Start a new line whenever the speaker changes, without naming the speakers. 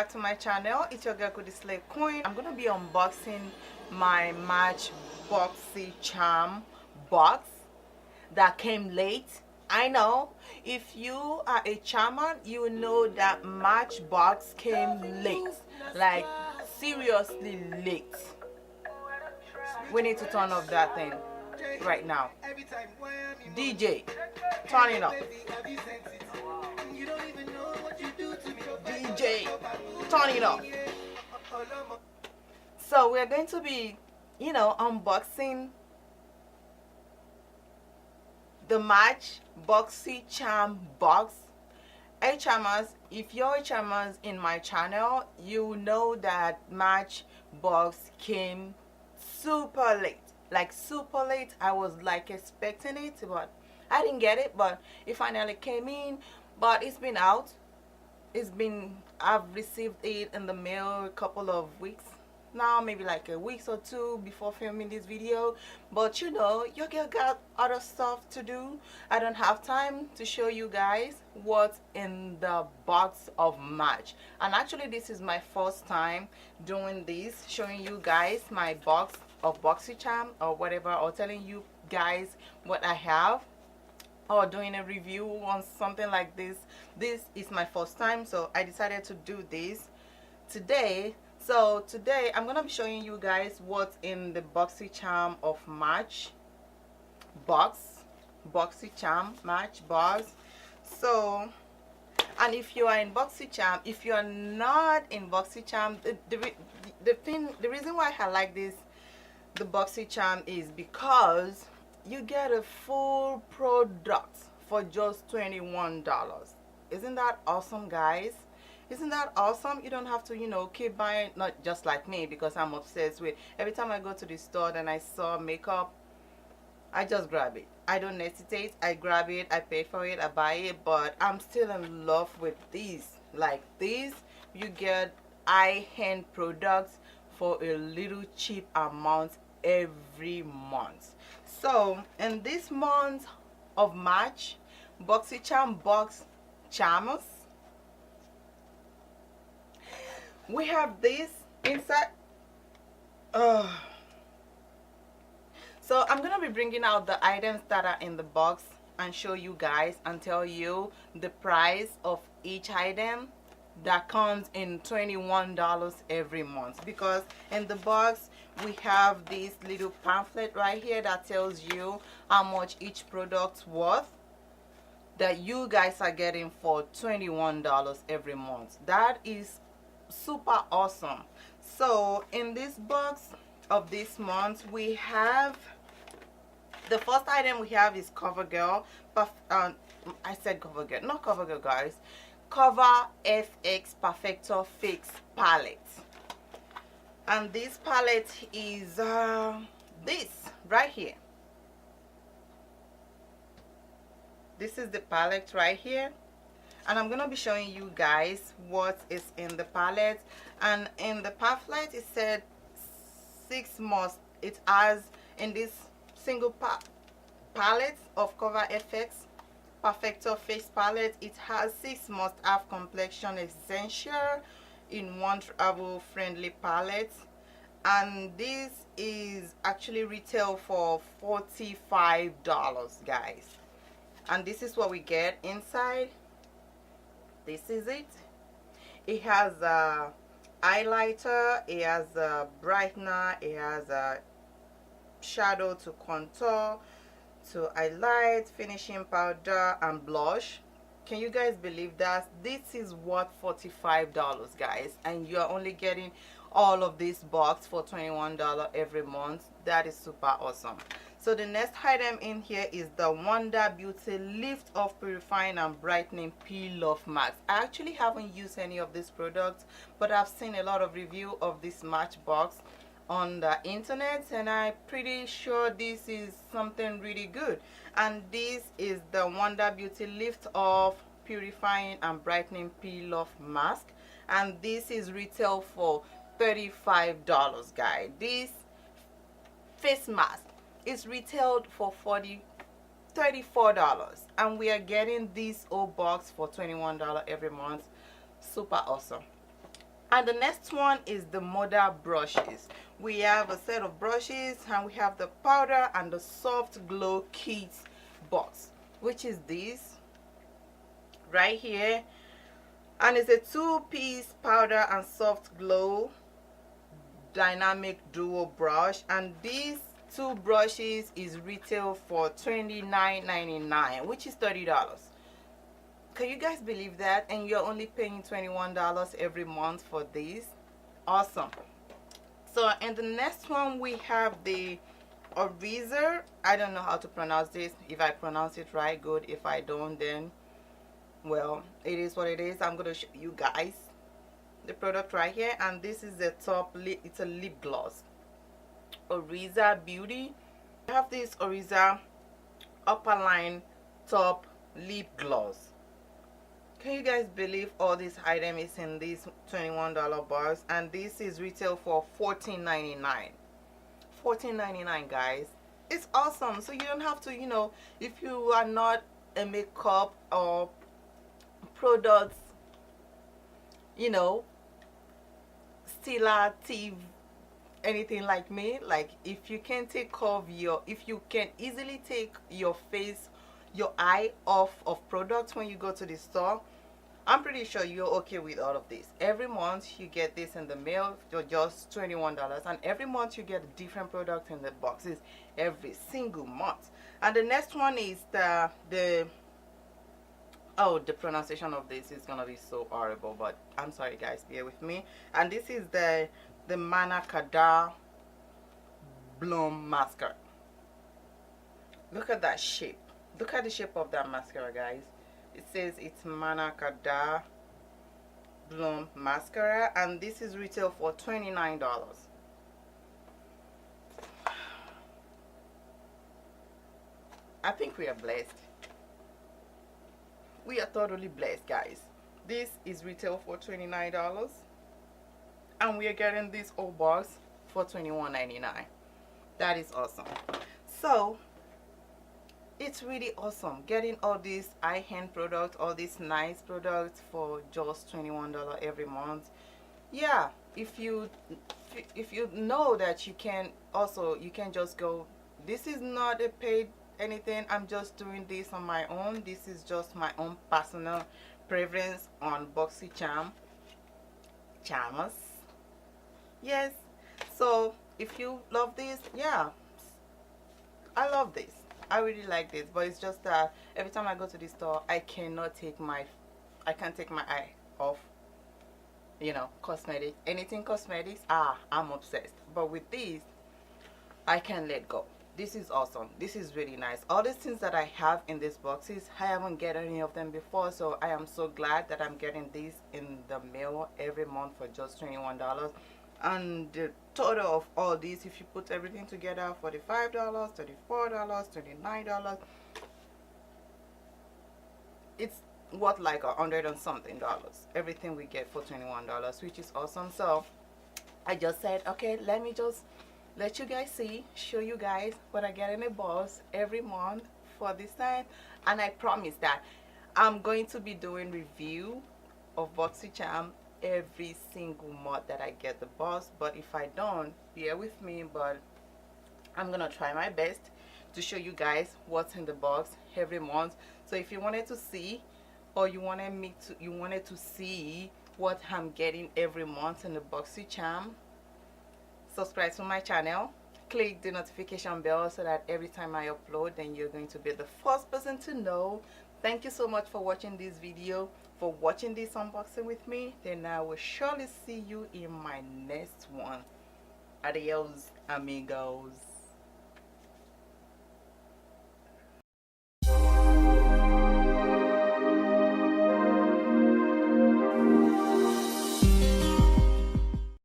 back to my channel. It's your girl Kudi Slay Queen. I'm gonna be unboxing my Match Boxycharm box that came late. I know if you are a charmer, you know that Matchbox came late, like seriously late. We need to turn off that thing right now. DJ, turn it off. DJ, turn it off. So we're going to be, unboxing the Match Boxycharm box. Hey charmers, if you're charmers in my channel, you know that Matchbox came super late. Like super late. I was like expecting it, but I didn't get it, but it finally came in. But it's been out. I've received it in the mail a couple of weeks now, maybe like a week or two before filming this video. But you know, your girl got other stuff to do. I don't have time to show you guys what's in the box of Match. And actually this is my first time doing this, showing you guys my box of Boxycharm or whatever, or telling you guys what I have, or doing a review on something like this. This is my first time, so I decided to do this today. So today I'm gonna be showing you guys what's in the Boxycharm of Match box, Boxycharm Match box. So, and if you are in Boxycharm, if you are not in Boxycharm, the reason why I like this, the Boxycharm, is because you get a full product for just $21. Isn't that awesome, guys? Isn't that awesome? You don't have to, keep buying, not just like me, because I'm obsessed with, every time I go to the store and I saw makeup, I just grab it. I don't hesitate. I grab it, I pay for it, I buy it. But I'm still in love with these. Like these, you get high-end products for a little cheap amount every month. So in this month of March, Boxycharm box charmers, we have this inside. So I'm gonna be bringing out the items that are in the box and show you guys and tell you the price of each item that comes in $21 every month. Because in the box we have this little pamphlet right here that tells you how much each product's worth, that you guys are getting for $21 every month. That is super awesome. So in this box of this month, we have the first item we have is CoverGirl. I said CoverGirl, not CoverGirl, guys. Cover FX Perfector Fix palette. And this palette is this right here. This is the palette right here, and I'm gonna be showing you guys what is in the palette. And in the pamphlet it said 6 must. It has in this single palette of Cover FX Perfector Face palette, it has 6 must-have complexion essential in one travel friendly palette. And this is actually retail for $45, guys. And this is what we get inside. This is it. It has a highlighter, it has a brightener, it has a shadow to contour, to highlight, finishing powder, and blush. Can you guys believe that? This is worth $45, guys, and you are only getting all of this box for $21 every month. That is super awesome. So the next item in here is the Wonder Beauty Lift Off Purifying and Brightening Peel Off Mask. I actually haven't used any of these products, but I've seen a lot of review of this Matchbox on the internet, and I'm pretty sure this is something really good. And this is the Wonder Beauty Lift Off Purifying and Brightening Peel Off Mask, and this is retail for $35, guys. This face mask is retailed for $34, and we are getting this whole box for $21 every month. Super awesome. And the next one is the model brushes. We have a set of brushes, and we have the powder and the soft glow kit box, which is this right here. And it's a 2-piece powder and soft glow dynamic duo brush, and these two brushes is retail for $29.99, which is $30. Can you guys believe that? And you're only paying $21 every month for this. Awesome. So, and the next one we have the Oriza. I don't know how to pronounce this. If I pronounce it right, good. If I don't, then well, it is what it is. I'm gonna show you guys the product right here, and this is the top lip. It's a lip gloss, Oriza Beauty. I have this Oriza upper line top lip gloss. Can you guys believe all this item is in this $21 box, and this is retail for $14.99. $14.99, guys. It's awesome. So you don't have to, you know, if you are not a makeup or products, you know, stealer, thief, anything like me, like if you can take off your, if you can easily take your face, your eye off of products when you go to the store, I'm pretty sure you're okay with all of this. Every month you get this in the mail for just $21, and every month you get a different product in the boxes every single month. And the next one is the oh, the pronunciation of this is gonna be so horrible, but I'm sorry guys, bear with me. And this is the Manakada Bloom mascara. Look at that shape. Look at the shape of that mascara, guys. It says it's Manakada Bloom mascara, and this is retail for $29. I think we are blessed. We are totally blessed, guys. This is retail for $29, and we are getting this whole box for $21.99. That is awesome. So it's really awesome getting all these high-end products, all these nice products for just $21 every month. Yeah, if you know that you can also, you can just go, this is not a paid anything, I'm just doing this on my own. This is just my own personal preference on Boxycharm charmers. Yes, so if you love this, yeah, I love this. I really like this, but it's just that every time I go to the store, I can't take my eye off, you know, cosmetics, anything cosmetics. I'm obsessed. But with this, I can let go. This is awesome. This is really nice. All these things that I have in these boxes, I haven't get any of them before, so I am so glad that I'm getting this in the mail every month for just $21. And the total of all these, if you put everything together, $45, $34, $29, it's what, like $100 and something. Everything we get for $21, which is awesome. So I just said, okay, let me just let you guys see, show you guys what I get in a box every month for this time. And I promise that I'm going to be doing review of Boxycharm every single month that I get the box. But if I don't, bear with me, but I'm gonna try my best to show you guys what's in the box every month. So if you wanted to see, or you wanted to see what I'm getting every month in the Boxycharm, subscribe to my channel, click the notification bell so that every time I upload, then you're going to be the first person to know. Thank you so much for watching this video, for watching this unboxing with me. Then I will surely see you in my next one. Adios, amigos.